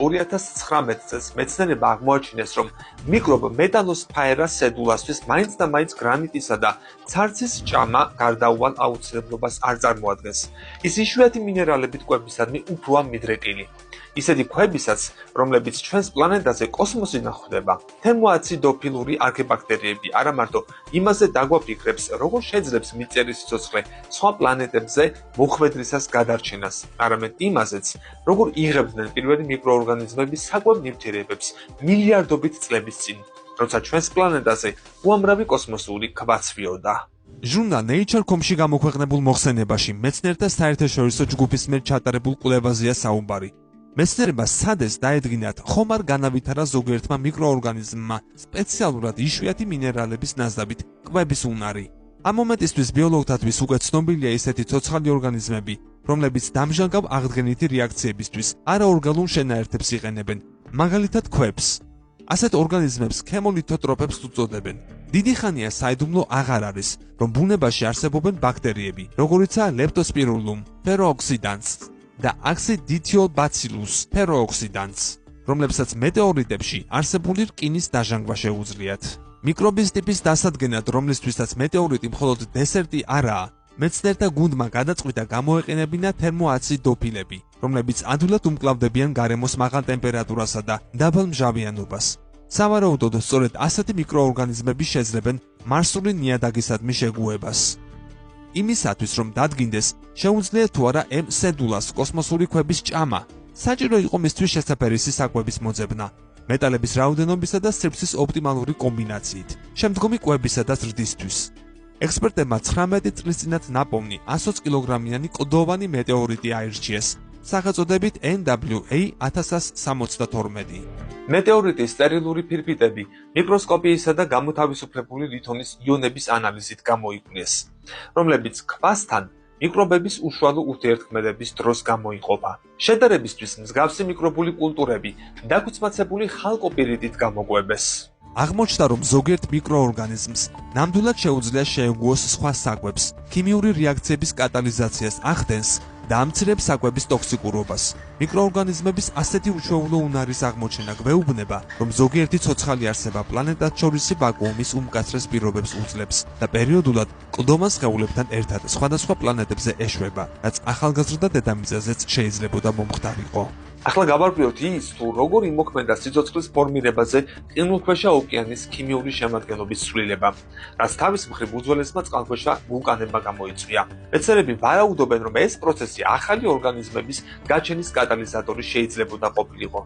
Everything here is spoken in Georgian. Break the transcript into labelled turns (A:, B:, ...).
A: 2019 წელს მეცნიერებმა აღმოაჩინეს, რომ მიკრობ მეტანოსფაერა სედულასთვის მაინც და მაინც გრანიტისა და ცარცის ჭამა გარდაუვალ აუცილებლობას არ წარმოადგენს. ის იშვიათი მინერალებით კვებისადმი უფროა მიდრეკილი. ისეთი ქვებისაც, რომლებიც ჩვენს პლანეტაზე კოსმოსიდან ხვდება, თერმოაციდოფილური არქებაქტერიები არა მარტო იმაზე დაგვაფიქრებს, როგორ შეძლებს მიწერის სიცოცხლე სხვა პლანეტებზე მოხვედრისას გადარჩენას, არამედ იმაზეც, როგორ იღებდნენ პირველი მიკროორგანიზმები საკვებ ნივთიერებებს მილიარდობით წლების წინ, როცა ჩვენს პლანეტაზე უამრავი კოსმოსური ქვაც ვიოდა.
B: ჟურნალ Nature.com-ში გამოქვეყნებულ მოხსენებაში მეცნიერთა საერთაშორისო ჯგუფის მიერ ჩატარებულ კვლევაზეა საუბარი. მეცნიერებმა სადეს დაედგინათ ხომ არ განავითარა ზოგიერთმა მიკროორგანიზმმა სპეციალურად იშვიათი მინერალების ნაზდავით კვების უნარი. ამ მომენტისთვის ბიოლოგთათვის უკვე ცნობილია ისეთი ცოცხალი ორგანიზმები, რომლებიც დამჟანგავ აღდგენითი რეაქციებისთვის არაორგანულ შენაერთებს იყენებენ, მაგალითად ქვებს. ასეთ ორგანიზმებს ქემოლითოტროფებს უწოდებენ. დიდი ხანია საიდუმლო აღარ არის, რომ ბუნებაში არსებობენ ბაქტერიები, როგორიცაა ლეპტოსპირულუმ, ფეროოქსიდანს და აკსიდითიობაცილუს ფეროოქსიდანს, რომლებსაც მეტეორიტებში არსებული რკინის დაჟანგვა შეუძლიათ. მიკრობის ტიპის დასადგენად, რომლისთვისაც მეტეორიტი მხოლოდ დესერტი არაა, მეცნიერთა გუნდმა გადაწყვიტა გამოეყენებინა თერმოაციდოფილები, რომლებიც ადვილად უმკლავდებიან გარემოს მაღალ ტემპერატურასა და დაბალ მჟავიანობას. სავარაუდოდ, სწორედ ასეთი მიკროორგანიზმები შეძლებენ მარსული ნიადაგისადმი შეგუებას. იმისათვის, რომ დადგინდეს, შეუძლია თუ არა M სედულას კოსმოსური ქვების ჭამა, საჭირო იყო მისთვის შესაფერისი საკვების მოძებნა, მეტალების რაოდენობისა და სივრცის ოპტიმალური კომბინაციით, შემდგომი კვებისა და ზრდისთვის. ექსპერტებმა 19 წლის წინათ ნაპოვნი 120 კილოგრამიანი კლდოვანი მეტეორიტი აირჩიეს, სახელწოდებით NWA 1162.
A: მეტეორიტის სტერილური ფირფიტები მიკროსკოპიისა და გამოთავისუფლებული ლითონის იონების ანალიზით გამოიკვლიეს, რომლებიც ქვასთან მიკრობების უშუალო ურთიერთქმედების დროს გამოიყოფა. შედარებისთვის მსგავსი მიკრობული კულტურები დაქვეცმაცებული ხალკოპირიტით გამოკვებეს.
B: აღმოჩნდა, რომ ზოგიერთ მიკროორგანიზმს ნამდვილად შეუძლია შეეგუოს სხვა საკვებს, ქიმიური რეაქციების კატალიზაციას ახდენს და ამცირებს საკვების ტოქსიკურობას. მიკროორგანიზმების ასეთი უჩვეულო უნარის აღმოჩენა გვეუბნება, რომ ზოგიერთი ცოცხალი არსება პლანეტათშორისი ვაკუუმის უმკაცრეს პირობებს უძლებს და პერიოდულად კლდოვან სხეულებთან ერთად სხვადასხვა პლანეტებზე ეშვება, რაც ახალგაზრდა დედამიწაზეც შეიძლებოდა მომხდარიყო.
A: ახლა გავარკვიოთ ის, თუ როგორ იმოქმედა სიცოცხლის ფორმირებაზე ყინულქვეშა ოკეანის ქიმიური შემადგენლობის ცვლილება, რაც თავის მხრივ უძველესმა წყალქვეშა ვულკანებმა გამოიწვია. მეცნიერები ვარაუდობენ, რომ ეს პროცესი ახალი ორგანიზმების გაჩენის კატალიზატორი შეიძლებოდა ყოფილიყო.